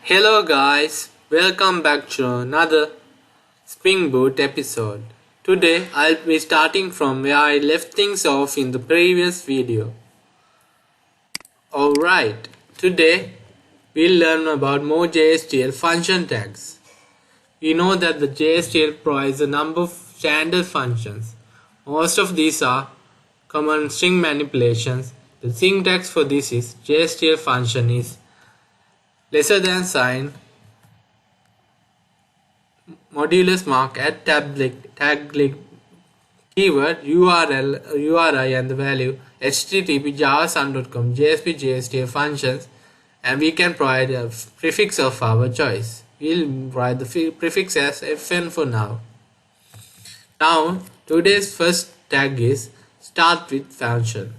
Hello guys, welcome back to another Spring Boot episode. Today I'll be starting from where I left things off in the previous video. Alright, today we'll learn about more Jstl function tags. We know that the Jstl provides a number of standard functions. Most of these are common string manipulations. The syntax for this is Jstl function is lesser than sign modulus mark at tag keyword URI and the value http javasun.com JSP JST functions, and we can provide a prefix of our choice. We'll provide the prefix as fn for now. Now today's first tag is start with function.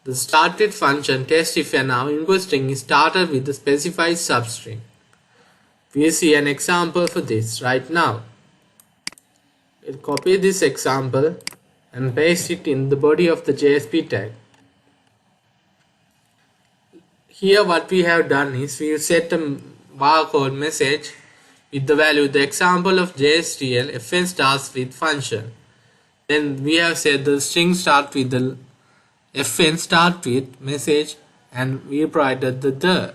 The start with function tests if an input string is started with the specified substring. We see an example for this right now. We'll copy this example and paste it in the body of the JSP tag. Here what we have done is we will set a barcode message with the value the example of Jstl fn starts with function. Then we have set the string start with the fn start with message, and we provided the.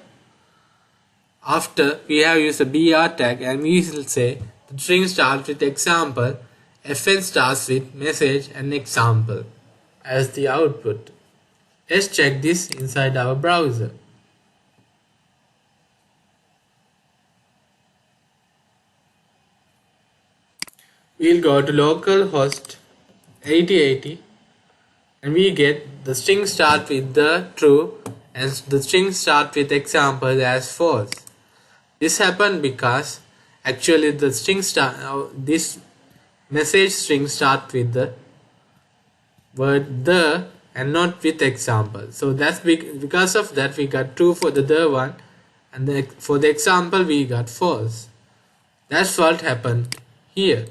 After we have used a br tag, and we will say the string starts with example, fn starts with message and example as the output. Let's check this inside our browser. We'll go to localhost 8080 and we get the string start with the true and the string start with example as false. This happened because actually the string this message string start with the word the and not with example. So that's because of that we got true for the one, and for the example we got false. That's what happened here.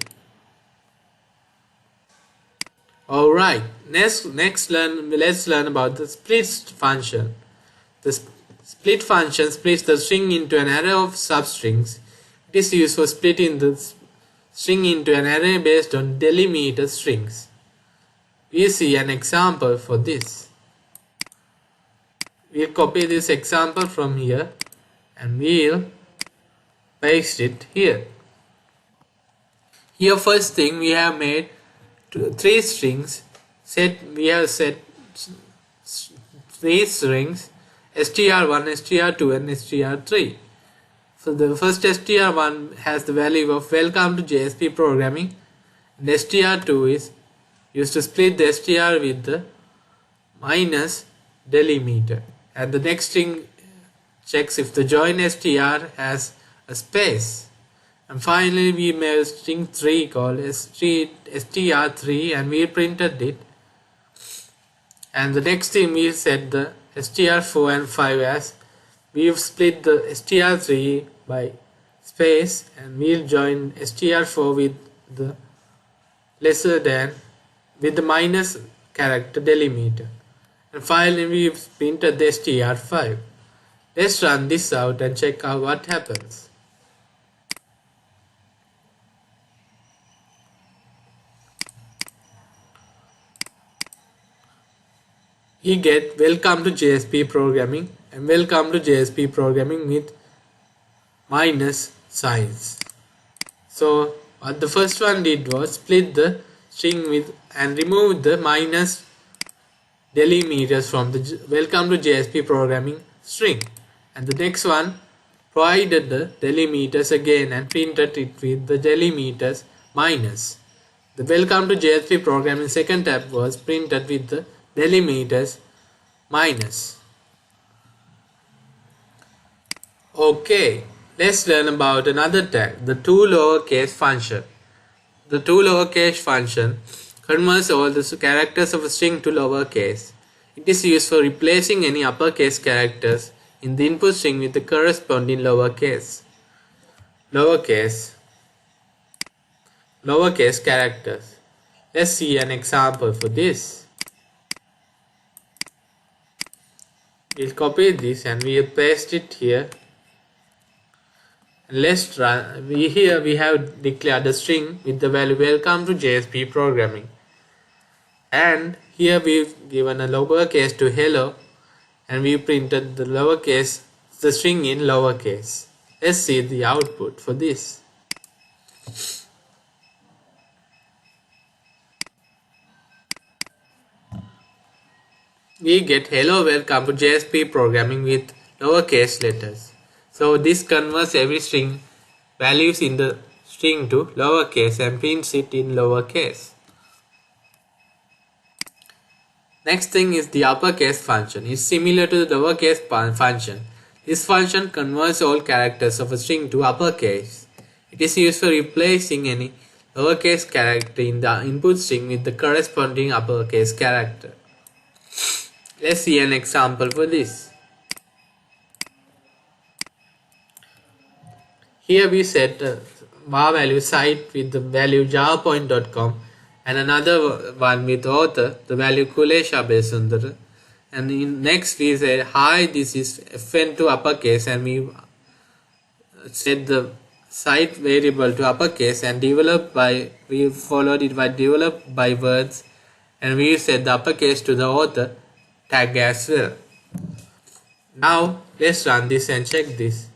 Alright, let's learn about the split function. The split function splits the string into an array of substrings. It is used for splitting the string into an array based on delimiter strings. We see an example for this. We'll copy this example from here and we'll paste it here. Here first thing we have made three strings. We have set three strings str1, str2 and str3. So the first str1 has the value of welcome to JSP programming, and str2 is used to split the str with the minus delimiter, and the next string checks if the join str has a space. And finally we made string 3 called str3 and we printed it. And the next thing we set the str4 and 5 as we've split the str3 by space, and we'll join str4 with the lesser than with the minus character delimiter. And finally we've printed the str5. Let's run this out and check out what happens. We get welcome to JSP programming and welcome to JSP programming with minus signs. So what the first one did was split the string with and remove the minus delimiters from the welcome to JSP programming string, and the next one provided the delimiters again and printed it with the delimiters minus. The welcome to JSP programming second tab was printed with the delimiters minus. Okay, let's learn about another tag, the toLowercase function. The toLowercase function converts all the characters of a string to lowercase. It is used for replacing any uppercase characters in the input string with the corresponding lowercase characters. Let's see an example for this. We'll copy this and we'll paste it here. Let's run. Here we have declared a string with the value welcome to JSP programming, and here we've given a lowercase to hello, and we printed the string in lowercase. Let's see the output for this. We get hello welcome to JSP programming with lowercase letters. So this converts every string values in the string to lowercase and prints it in lowercase. Next thing is the uppercase function. It's similar to the lowercase function. This function converts all characters of a string to uppercase. It is used for replacing any lowercase character in the input string with the corresponding uppercase character. Let's see an example for this. Here we set a var value site with the value javapoint.com and another one with author, the value Kulesh Abesundar. And in next we say hi, this is fn to uppercase, and we set the site variable to uppercase and we followed it by developed by words, and we set the uppercase to the author tag as well. Now let's run this and check this.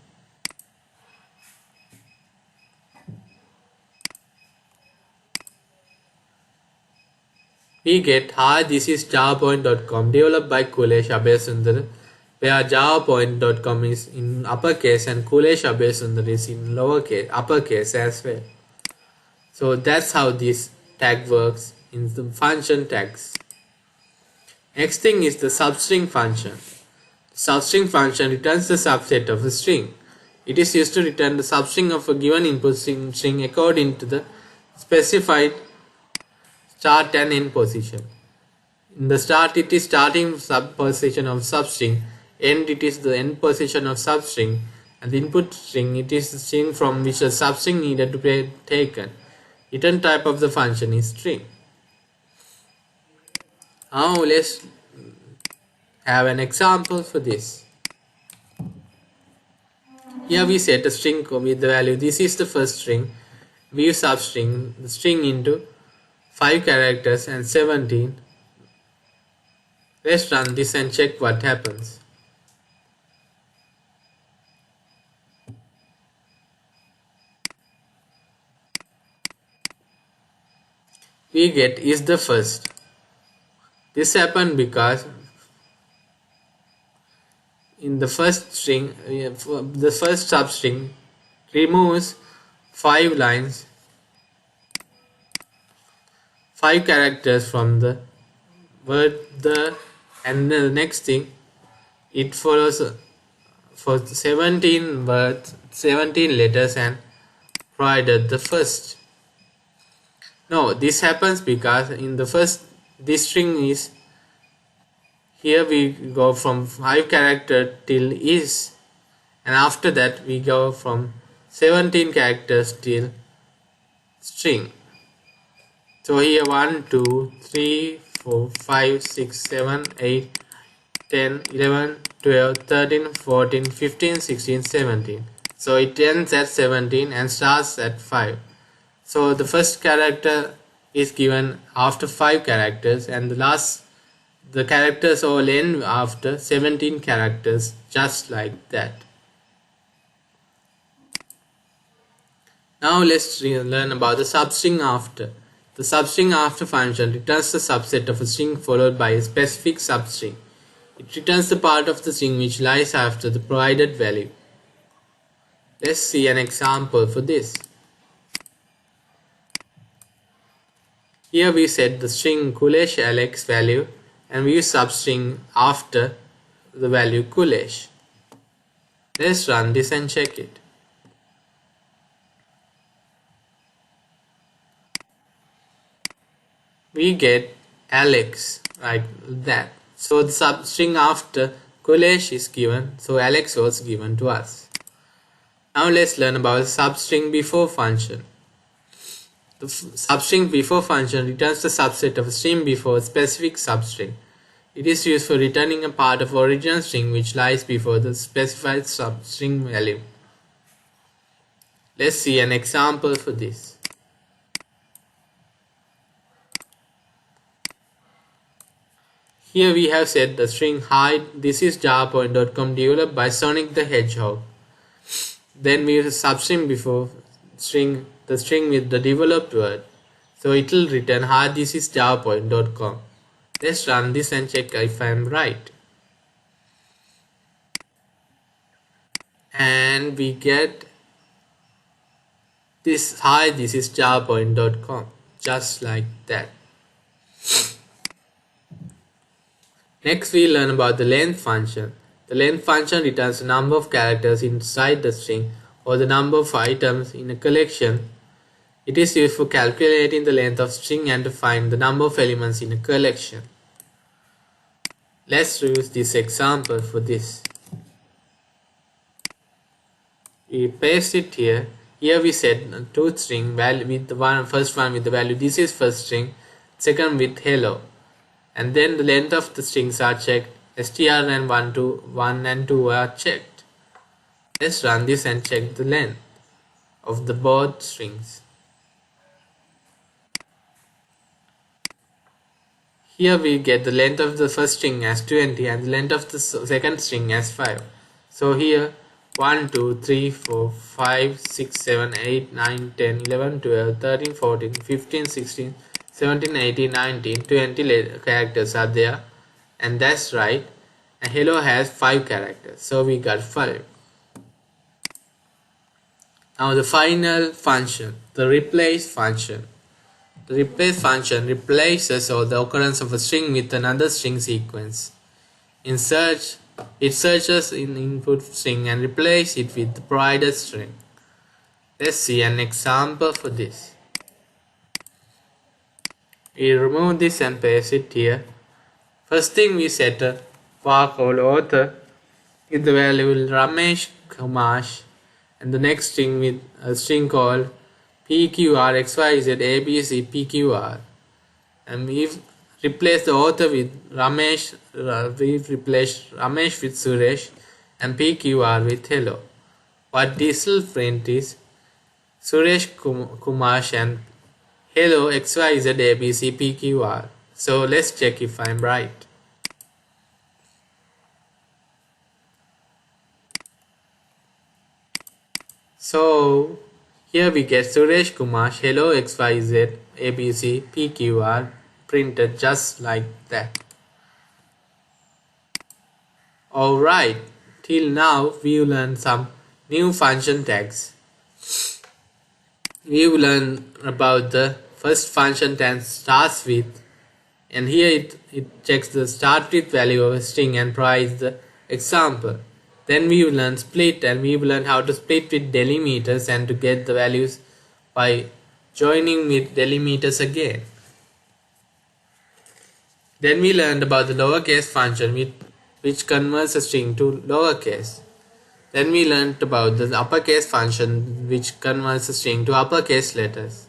We get hi, this is javapoint.com developed by Kulesh Abesundar, where javapoint.com is in uppercase and Kulesh Abesundar is in uppercase as well. So that's how this tag works in the function tags. Next thing is the substring function. The substring function returns the subset of a string. It is used to return the substring of a given input string according to the specified start and end position. In the start it is starting position of substring, end it is the end position of substring, and the input string it is the string from which the substring needed to be taken. Return type of the function is string. Now let's have an example for this. Here we set a string with the value, this is the first string, we substring the string into 5 characters and 17. Let's run this and check what happens. We get is the first. This happened because in the first string, the first substring removes 5 lines, 5 characters from the word the, and the next thing it follows for 17 words, 17 letters, and provided the first. No, this happens because in the first, this string is, here we go from 5 character till is, and after that we go from 17 characters till string. So here 1, 2, 3, 4, 5, 6, 7, 8, 10, 11, 12, 13, 14, 15, 16, 17. So it ends at 17 and starts at 5. So the first character is given after 5 characters, and the characters all end after 17 characters, just like that. Now let's learn about the substring after. The substring after function returns the subset of a string followed by a specific substring. It returns the part of the string which lies after the provided value. Let's see an example for this. Here we set the string Kulesh Alex value, and we use substring after the value Kulesh. Let's run this and check it. We get Alex like that. So the substring after Kulesh is given, so Alex was given to us. Now let's learn about the substring before function. The substring before function returns the subset of a string before a specific substring. It is used for returning a part of original string which lies before the specified substring value. Let's see an example for this. Here we have set the string hi, this is javapoint.com developed by Sonic the Hedgehog. Then we have substring before the string with the developed word. So it will return hi, this is javapoint.com. Let's run this and check if I am right. And we get this hi, this is javapoint.com, just like that. Next we learn about the length function. The length function returns the number of characters inside the string or the number of items in a collection. It is used for calculating the length of string and to find the number of elements in a collection. Let's use this example for this. We paste it here. Here we set two string value with the first one with the value this is first string, second with hello. And then the length of the strings are checked. str and 1 and 2 are checked. Let's run this and check the length of the both strings. Here we get the length of the first string as 20 and the length of the second string as 5. So here 1, 2, 3, 4, 5, 6, 7, 8, 9, 10, 11, 12, 13, 14, 15, 16, 17, 18, 19, 20 characters are there, and that's right. And hello has 5 characters, so we got 5. Now the final function, the replace function. The replace function replaces all the occurrence of a string with another string sequence. In search, it searches in input string and replaces it with the provided string. Let's see an example for this. We remove this and paste it here. First thing we set a var called author with the value Ramesh Kumash, and the next string with a string called PQRXYZABCPQR, and we replace the author with Ramesh. We replace Ramesh with Suresh and PQR with hello. What this will print is Suresh Kumash and hello XYZABCPQR. So let's check if I'm right. So here we get Suresh Kumash hello XYZABCPQR printed just like that. Alright, till now we've learned some new function tags. We've learned about the first function tag starts with, and here it checks the start with value of a string and provides the example. Then we've learned split, and we've learned how to split with delimiters and to get the values by joining with delimiters again. Then we learned about the lowercase function which converts a string to lowercase. Then we learned about the uppercase function which converts a string to uppercase letters.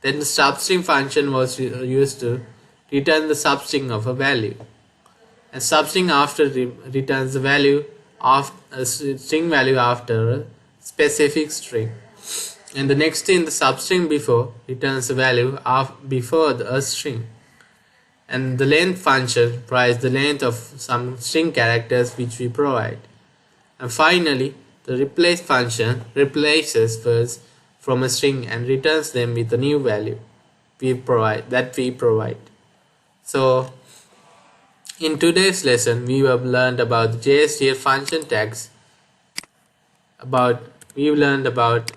Then the substring function was used to return the substring of a value. And substring after returns the value of a string value after a specific string. And the next thing, the substring before returns the value before a string. And the length function provides the length of some string characters which we provide. And finally, the replace function replaces words from a string and returns them with a new value we provide. So in today's lesson, we have learned about the Jstl function tags. We've learned about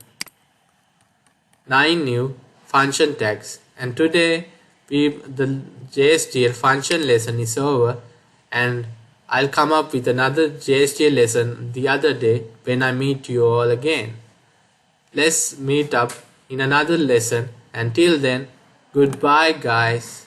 9 new function tags, and today the Jstl function lesson is over, and I'll come up with another Jstl lesson the other day when I meet you all again. Let's meet up in another lesson. Until then, goodbye guys.